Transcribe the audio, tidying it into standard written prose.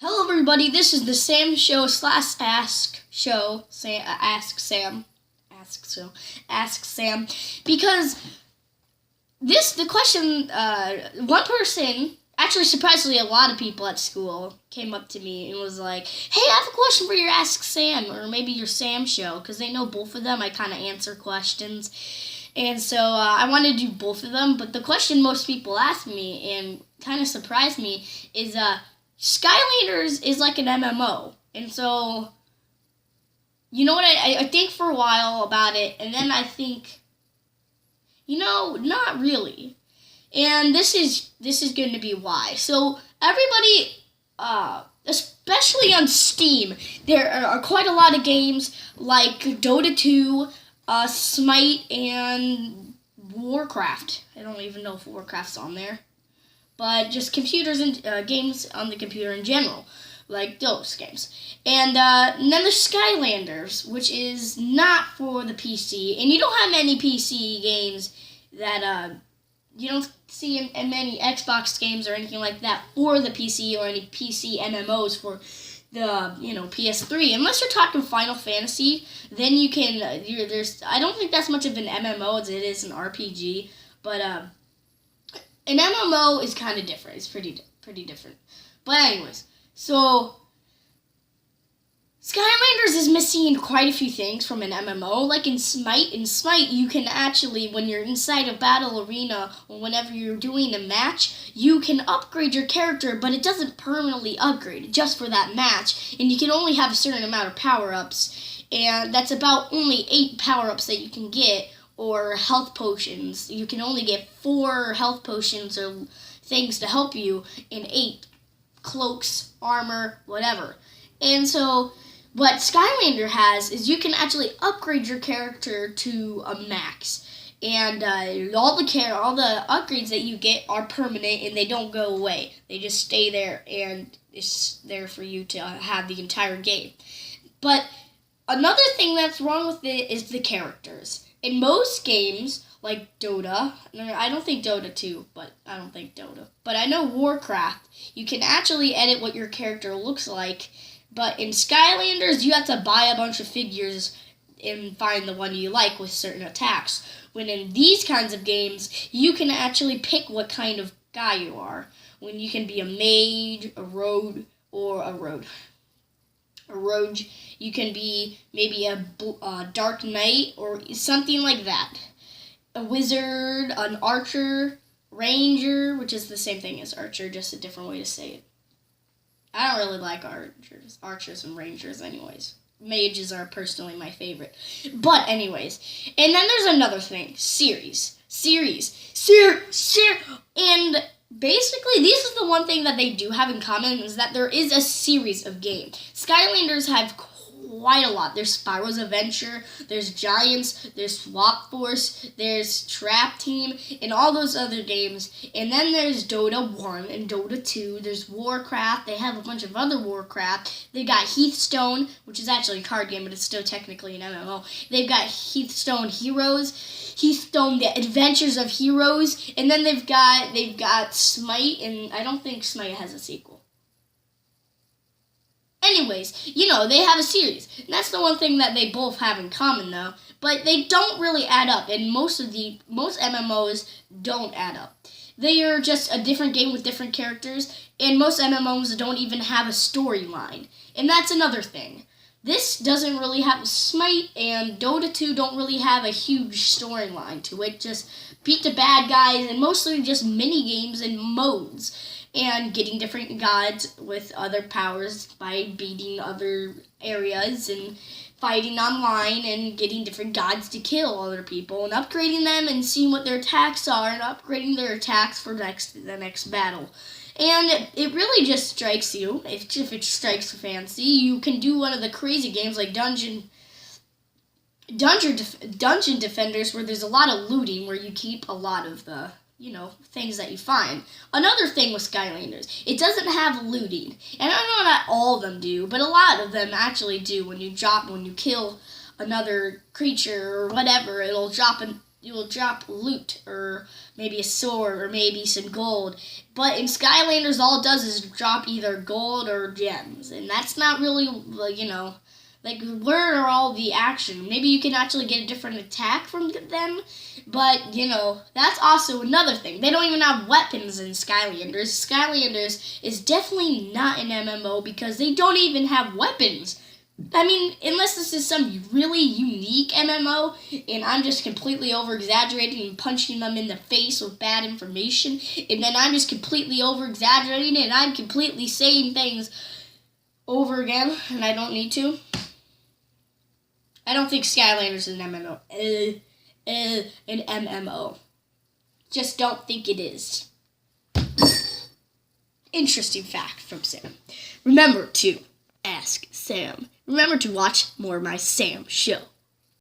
Hello, everybody. This is the Sam Show / Ask Show. Ask Sam. Ask Sam. Because the question, one person, actually surprisingly a lot of people at school came up to me and was like, hey, I have a question for your Ask Sam, or maybe your Sam Show, because they know both of them. I kind of answer questions. And so I wanted to do both of them, but the question most people ask me and kind of surprised me is, SkyLanders is like an MMO, and so, you know what, I think for a while about it, and then I think, not really, and this is going to be why. So, everybody, especially on Steam, there are quite a lot of games like Dota 2, Smite, and Warcraft. I don't even know if Warcraft's on there. But just computers and games on the computer in general, like those games. And then there's SkyLanders, which is not for the PC. And you don't have many PC games that you don't see in many Xbox games or anything like that for the PC, or any PC MMOs for the PS3. Unless you're talking Final Fantasy, then you can. I don't think that's much of an MMO as it is an RPG, but an MMO is kind of different. It's pretty different. But anyways, so SkyLanders is missing quite a few things from an MMO. Like in Smite, you can actually, when you're inside a battle arena or whenever you're doing a match, you can upgrade your character, but it doesn't permanently upgrade just for that match. And you can only have a certain amount of power-ups. And that's about only 8 power-ups that you can get. Or health potions. You can only get 4 health potions or things to help you in 8 cloaks, armor, whatever. And so what Skylander has is you can actually upgrade your character to a max. And all the upgrades that you get are permanent and they don't go away. They just stay there and it's there for you to have the entire game. But another thing that's wrong with it is the characters. In most games, like Dota, I don't think Dota 2, but I know Warcraft, you can actually edit what your character looks like, but in Skylanders, you have to buy a bunch of figures and find the one you like with certain attacks. When in these kinds of games, you can actually pick what kind of guy you are. When you can be a mage, a rogue, or a rogue. You can be maybe a dark knight or something like that. A wizard, an archer, ranger, which is the same thing as archer, just a different way to say it. I don't really like archers and rangers anyways. Mages are personally my favorite. But anyways, and then there's another thing, series. And basically, this is the one thing that they do have in common, is that there is a series of games. Skylanders have quite a lot. There's Spyro's Adventure, there's Giants, there's Swap Force, there's Trap Team, and all those other games. And then there's Dota 1 and Dota 2. There's Warcraft. They have a bunch of other Warcraft. They got Hearthstone, which is actually a card game, but it's still technically an MMO. They've got Hearthstone Heroes, Hearthstone The Adventures of Heroes, and then they've got Smite, and I don't think Smite has a sequel. Anyways, they have a series. And that's the one thing that they both have in common, though. But they don't really add up, and most MMOs don't add up. They are just a different game with different characters, and most MMOs don't even have a storyline. And that's another thing. This doesn't really have Smite, and Dota 2 don't really have a huge storyline to it. Just beat the bad guys, and mostly just mini-games and modes. And getting different gods with other powers by beating other areas and fighting online and getting different gods to kill other people and upgrading them and seeing what their attacks are and upgrading their attacks for the next battle. And it really just strikes you, if it strikes fancy, you can do one of the crazy games like Dungeon Defenders, where there's a lot of looting, where you keep a lot of the things that you find. Another thing with Skylanders, it doesn't have looting. And I know not all of them do, but a lot of them actually do. When you kill another creature or whatever, it'll drop you will drop loot, or maybe a sword, or maybe some gold. But in SkyLanders, all it does is drop either gold or gems, and that's not really, like, where are all the action? Maybe you can actually get a different attack from them, but, that's also another thing. They don't even have weapons in SkyLanders. SkyLanders is definitely not an MMO because they don't even have weapons. I mean, unless this is some really unique MMO, and I'm just completely over-exaggerating and punching them in the face with bad information, and then I'm just completely over-exaggerating, and I'm completely saying things over again, and I don't need to. I don't think SkyLanders is an MMO. An MMO. Just don't think it is. Interesting fact from Sam. Remember to ask Sam. Remember to watch more of my Sam show.